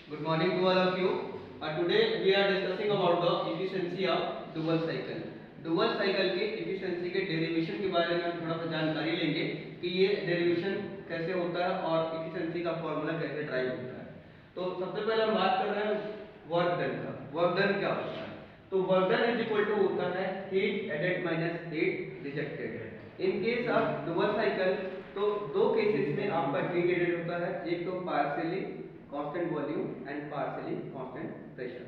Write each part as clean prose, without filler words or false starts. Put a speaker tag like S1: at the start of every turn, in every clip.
S1: Good morning to all of you. Today we are discussing about the efficiency of dual cycle. Dual cycle के efficiency के derivation के बारे में हम थोड़ा सा जानकारी लेंगे कि ये डेरिवेशन कैसे होता है और एफिशिएंसी का फॉर्मूला कैसे ड्राइव होता है। तो सबसे पहले हम बात कर रहे हैं वर्क डन का। वर्क डन क्या होता है? तो work done is equal to होता है heat added minus heat rejected. In case of dual cycle तो दो केसेस में आपका हीट एडेड होता है, एक तो partially constant volume and partially constant pressure.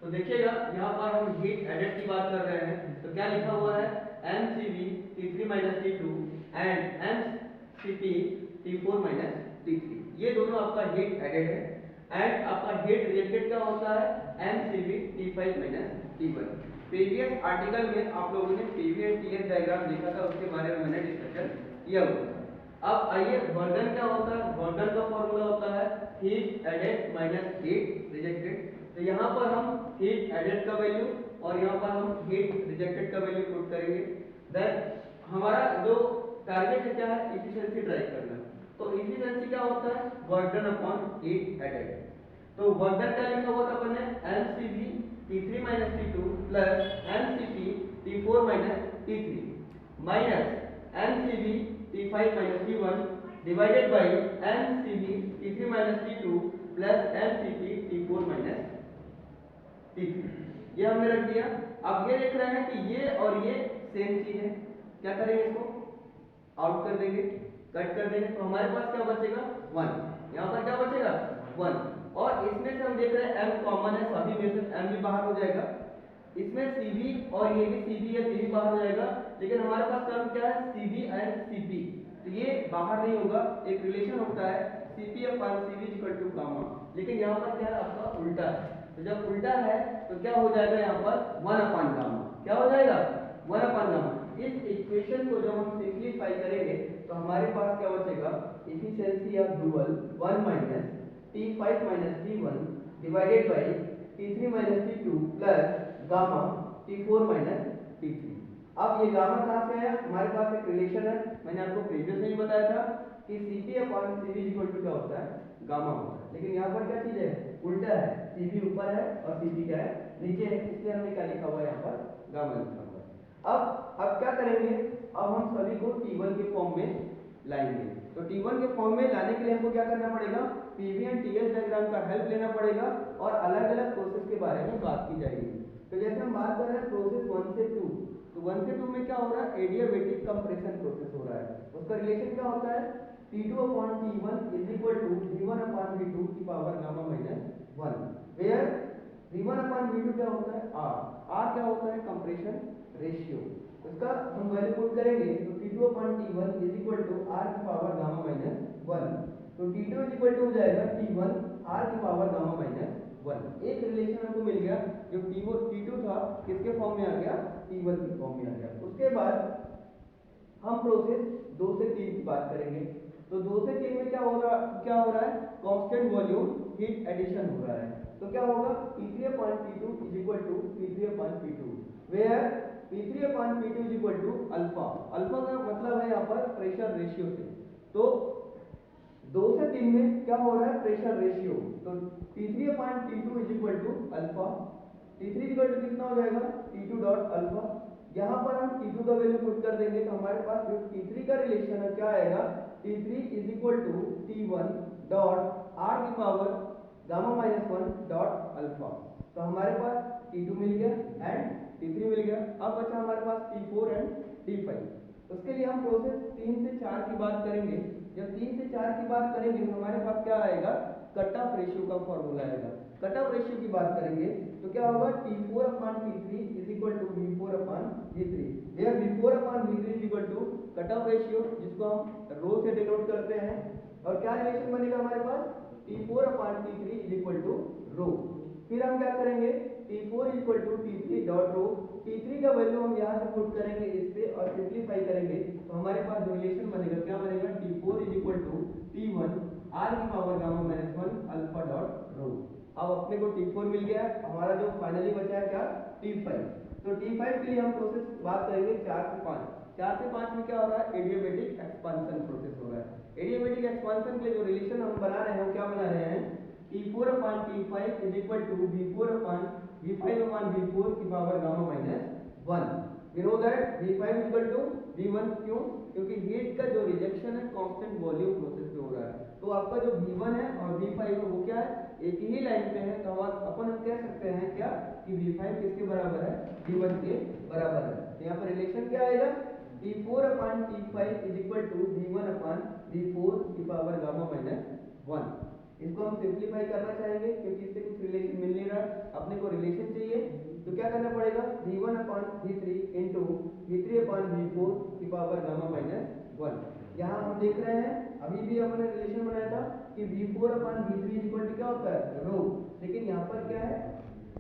S1: तो देखिएगा यहाँ पर हम हीट एडेड की बात कर रहे हैं, तो क्या लिखा हुआ है mCv T3 minus T2 and mCp T4 minus T3। ये दोनों आपका हीट एडेड है। एंड आपका हीट रिजेक्टेड क्या होता है mCv T5 minus T1। Previous article में आप लोगों ने पीवी एंड टीएस डायग्राम देखा था, उसके बारे में मैंने डिस्कशन किया हुआ था। अब आइए वर्क डन क्या होता है। वर्क डन का फॉर्मूला होता है heat added minus heat rejected. तो यहाँ पर हम हीट एडेड का वैल्यू और यहाँ पर हम हीट रिजेक्टेड का वैल्यू पुट करेंगे। देन हमारा जो टारगेट है क्या है, एफिशिएंसी ड्राइव करना। तो एफिशिएंसी क्या होता है work done upon heat added. तो वर्क डन क्या लिखा हुआ था अपन ने mCv T3 minus T2 plus mCp T4 minus T3 minus mCv T5 minus T1 divided by mCv T3 minus T2 plus mCp T4 minus T3। ये हमने रख दिया। अब ये देख रहे हैं कि ये और ये सेम चीज है, क्या करेंगे इसको आउट कर देंगे, कट कर देंगे। तो हमारे पास क्या बचेगा 1। यहाँ पर क्या बचेगा 1। और इसमें से हम देख रहे हैं m कॉमन है, सभी में से m भी बाहर हो जाएगा। इसमें Cv और ये भी Cv या Cv बाहर हो जाएगा, लेकिन हमारे पास टर्म क्या है Cv एंड Cp, तो ये बाहर नहीं होगा। एक रिलेशन होता है Cp upon Cv equal to gamma, लेकिन यहाँ पर क्या है आपका उल्टा है। तो जब उल्टा है तो क्या हो जाएगा यहाँ पर 1 अपॉन गामा। क्या हो जाएगा 1 अपॉन गामा। इस इक्वेशन को जब हम सिंप्लीफाई करेंगे तो हमारे पास क्या बचेगा efficiency of dual 1 minus T5 minus T1 divided by T3 minus T2 plus gamma T4 minus T3। अब ये गामा कहाँ से आया, हमारे पास एक रिलेशन है, मैंने आपको प्रीवियस में ही बताया था कि Cp upon Cv equal to क्या होता है गामा होता है। लेकिन यहाँ पर क्या चीज है उल्टा है, Cv ऊपर है और Cp क्या है नीचे है, इसलिए हमने क्या लिखा हुआ है यहाँ पर गामा लिखा हुआ है। अब क्या करेंगे, अब हम सभी को T1 के फॉर्म में लाएंगे। तो T1 के फॉर्म में लाने के लिए हमको क्या करना पड़ेगा, पीवी एंड टीएस डायग्राम का हेल्प लेना पड़ेगा और अलग अलग प्रोसेस के बारे में बात की जाएगी। तो जैसे हम बात कर रहे हैं प्रोसेस 1 से 2, तो 1 से 2 में क्या हो रहा है एडियाबेटिक कंप्रेशन प्रोसेस हो रहा है। उसका रिलेशन क्या होता है T2 upon T1 is equal to V1 upon V2 की power gamma minus 1, where V1 upon V2 क्या होता है R क्या होता है कंप्रेशन रेशियो। उसका हम वैल्यू पुट करेंगे तो T2 upon T1 is equal to R की पावर गामा माइनस 1। तो T2 इज इक्वल टू हो जाएगा T1 R की पावर गामा माइनस 1। एक रिलेशन हमको मिल गया जो T2 था किसके फॉर्म में आ गया T1 के फॉर्म में आ गया। उसके बाद हम प्रोसेस 2 से 3 की बात करेंगे। तो 2 से 3 में क्या हो रहा है कांस्टेंट वॉल्यूम हीट एडिशन हो रहा है। तो क्या होगा P3 upon P2 is equal to P3 upon P2, where P3 upon P2 is equal to alpha. Alpha का मतलब है यहाँ पर प्रेशर रेशियो से। तो 2 से 3 में क्या हो रहा है प्रेशर रेशियो, तो P3 upon T2 is equal to alpha. T3 equal to कितना हो जाएगा T2 डॉट अल्फा। यहाँ पर हम T2 का वैल्यू पुट कर देंगे तो हमारे पास जो T3 का रिलेशन है क्या आएगा T3 is equal to T1 dot R की power gamma minus 1 dot alpha. तो हमारे पास T2 मिल गया एंड T3 मिल गया। अब बचा हमारे पास T4 एंड T5। उसके लिए हम प्रोसेस 3 से 4 की बात करेंगे। जब 3 से 4 की बात करेंगे तो हमारे पास क्या आएगा कट ऑफ रेशियो का फॉर्मूला आएगा। कट ऑफ रेशियो की बात करेंगे तो क्या होगा T4 upon T3 is equal to V4 upon V3, where V4 upon V3 is equal to cut off ratio जिसको हम रो से डिनोट करते हैं। और क्या रिलेशन बनेगा हमारे पास T4 upon T3 is equal to rho. फिर हम क्या करेंगे T4 equal to T3 dot row. T3 का वैल्यू हम यहाँ से पुट करेंगे इस पे और सिंप्लीफाई करेंगे तो हमारे पास जो रिलेशन बनेगा क्या बनेगा T4 is equal to T1 R की power gamma minus 1 alpha dot rho. अब अपने को T4 मिल गया, हमारा जो फाइनली बचा है क्या T5। तो T5 के लिए हम प्रोसेस बात करेंगे 4 से 5। 4 से 5 में क्या हो रहा है एडियाबेटिक एक्सपांशन प्रोसेस हो रहा है। एडियाबेटिक एक्सपांशन के लिए जो रिलेशन हम बना रहे हैं वो क्या बना रहे हैं T4 upon upon T5 is equal to V4 upon V5 upon V4 की power gamma minus 1। We know that V5 is equal to V1, क्यों? क्योंकि हीट का जो रिजेक्शन है कांस्टेंट वॉल्यूम प्रोसेस पे हो रहा है, तो आपका जो V1 है और V5 है वो क्या है, एक ही लाइन पे है, तो अपन कह सकते हैं क्या कि V5 किसके बराबर है, V1 के बराबर है। तो यहाँ पर रिलेशन क्या आएगा, T4 upon T5 is equal to V1 upon V4 की पावर गामा माइनस 1। इसको हम सिंप्लीफाई करना चाहेंगे क्योंकि इससे कुछ रिलेशन मिल नहीं रहा, अपने को रिलेशन चाहिए, तो क्या करना पड़ेगा, V1 upon V3 into V3 upon V4 की पावर गामा माइनस 1। यहाँ हम देख रहे हैं अभी भी हमने रिलेशन बनाया था कि V4 upon V3 equal to क्या होता है, रो, लेकिन यहाँ पर क्या है,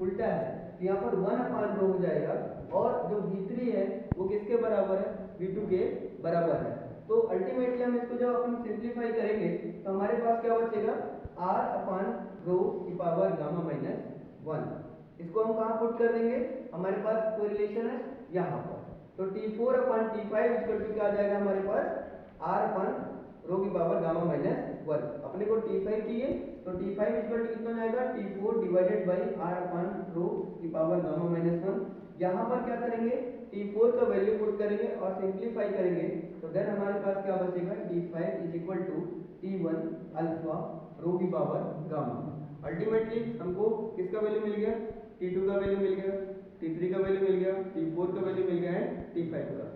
S1: उल्टा है, तो यहाँ पर 1 upon रो हो जाएगा, और जो V3 है वो किसके बराबर है, V2 के बराबर है। तो अल्टीमेटली हम इसको जब अपन सिंप्लीफाई करेंगे तो हमारे पास क्या बचेगा, R अपॉन रो की पावर गामा माइनस 1। इसको हम कहाँ पुट कर देंगे, हमारे पास कोई रिलेशन है यहाँ पर, तो T4 upon T5 equal to क्या आ जाएगा हमारे पास, R अपॉन रो की पावर गामा माइनस 1। अपने को T5 चाहिए, तो T5 इक्वल टू कितना जाएगा, T4 divided by R upon rho की पावर गामा माइनस 1। यहाँ पर क्या करेंगे, T4 का वैल्यू पुट करेंगे और सिंप्लीफाई करेंगे, तो देन हमारे पास क्या बचेगा, T5 is equal to T1 alpha rho की पावर गामा। अल्टीमेटली हमको किसका वैल्यू मिल गया, T2 का वैल्यू मिल गया, T3 का वैल्यू मिल गया, T4 का वैल्यू मिल गया है, T5 का।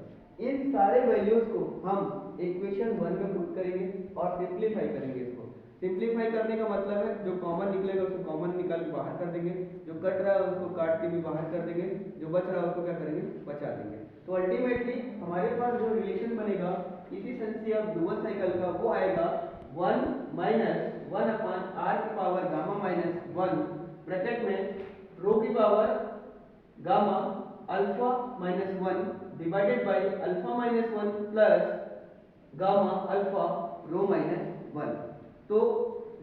S1: इन सारे वैल्यूज को हम इक्वेशन 1 में पुट करेंगे और सिंप्लीफाई करेंगे। इसको सिंप्लीफाई करने का मतलब है जो कॉमन निकलेगा उसको कॉमन निकाल के बाहर कर देंगे, जो कट रहा है उसको काट के भी बाहर कर देंगे, जो बच रहा है उसको क्या करेंगे, बचा देंगे। तो अल्टीमेटली हमारे पास जो रिलेशन बनेगा एफिशिएंसी ऑफ डुअल साइकिल का वो आएगा 1 माइनस 1 अपॉन आर की पावर गामा माइनस 1 ब्रैकेट में रो की power gamma alpha minus 1 divided by alpha minus 1 plus gamma alpha rho minus 1। तो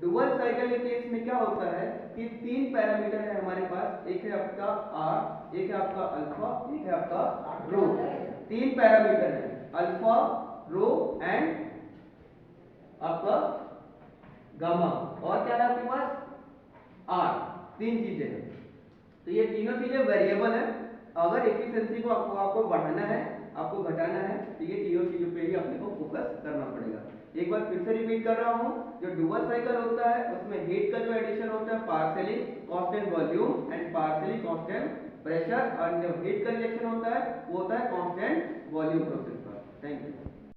S1: डुअल साइकिल के केस में क्या होता है कि तीन पैरामीटर है हमारे पास, एक है आपका आर, एक है आपका अल्फा, एक है आपका रो। तीन पैरामीटर है, अल्फा, रो एंड आपका गामा, और क्या है आपके पास आर, तीन चीजें हैं। तो ये तीनों चीजें वेरिएबल है, अगर एफिशिएंसी को आपको बढ़ाना है, आपको घटाना है, तो ये तीनों चीजों पे ही अपने को फोकस करना पड़ेगा। एक बार फिर से रिपीट कर रहा हूँ, जो डुअल साइकिल होता है उसमें हीट का जो एडिशन होता है partially constant volume and partially constant pressure, और जो हीट का रिजेक्शन होता है वो होता है कांस्टेंट वॉल्यूम प्रोसेस का। Thank you.